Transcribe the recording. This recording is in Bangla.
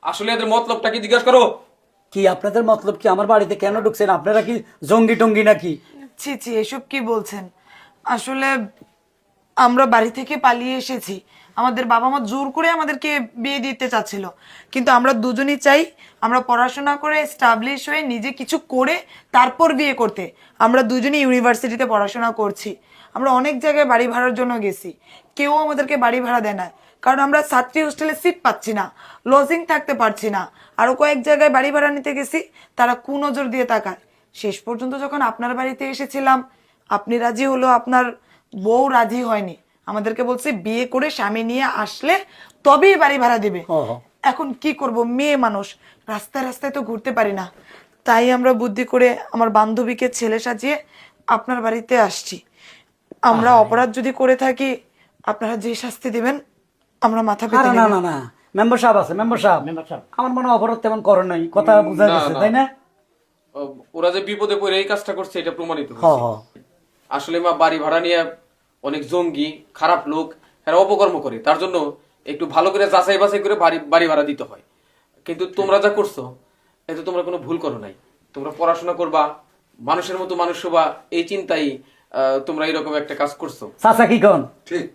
আসলে এদের মতলবটা কি জিজ্ঞাসা করো। কি আপনাদের মতলব কি? আমার বাড়িতে কেন ঢুকছেন? আপনারা কি জঙ্গি টঙ্গি নাকি? ছি ছি, এসব কি বলছেন? আসলে আমরা বাড়ি থেকে পালিয়ে এসেছি। আমাদের বাবা মা জোর করে আমাদেরকে বিয়ে দিতে চাচ্ছিল, কিন্তু আমরা দুজনই চাই আমরা পড়াশোনা করে এস্টাবলিশ হয়ে নিজে কিছু করে তারপর বিয়ে করতে। আমরা দুজনেই ইউনিভার্সিটিতে পড়াশোনা করছি। আমরা অনেক জায়গায় বাড়ি ভাড়ার জন্য গেছি, কেউ আমাদেরকে বাড়ি ভাড়া দেয় না, কারণ আমরা ছাত্রী হোস্টেলে সিট পাচ্ছি না, লজিং থাকতে পারছি না। আরো কয়েক জায়গায় বাড়ি ভাড়া নিতে গেছি, তারা কুনজর দিয়ে তাকায়। শেষ পর্যন্ত যখন আপনার বাড়িতে এসেছিলাম, আপনি রাজি হলো, আপনার বউ রাজি হয়নি। আমাদেরকে বলছে বিয়ে করে স্বামী নিয়ে আসলে তবেই বাড়ি ভাড়া দিবে। এখন কি করব, মেয়ে মানুষ, রাস্তায় রাস্তায় তো ঘুরতে পারি না। তাই আমরা বুদ্ধি করে আমার বান্ধবীকে ছেলে সাজিয়ে আপনার বাড়িতে আসছি। আমরা অপরাধ যদি করে থাকি, আপনারা যে শাস্তি দিবেন আমরা মাথা পেতে আরে নেব। না না না, মেম্বার সাহেব আছে, মেম্বার সাহেব। আমার মনে হয় অপরাধ তেমন করে নাই, কথা বোঝা না, গেছে না। তাই না? ওরা যে বিপদে পড়ে এই কাজটা করছে এটা প্রমাণিত হ হয়েছে। হ। আসলে মা বাড়ি ভাড়া নিয়ে অনেক জঙ্গি খারাপ লোক এরা অপকর্ম করে, তার জন্য একটু ভালো করে যাচাই বাছাই করে বাড়ি ভাড়া দিতে হয়। কিন্তু তোমরা যা করছো এতে তোমরা কোনো ভুল করো নাই। তোমরা পড়াশোনা করবা, মানুষের মতো মানুষ হবা, এই চিন্তাই তোমরা এরকম একটা কাজ করছো। চাচা কি কন? ঠিক।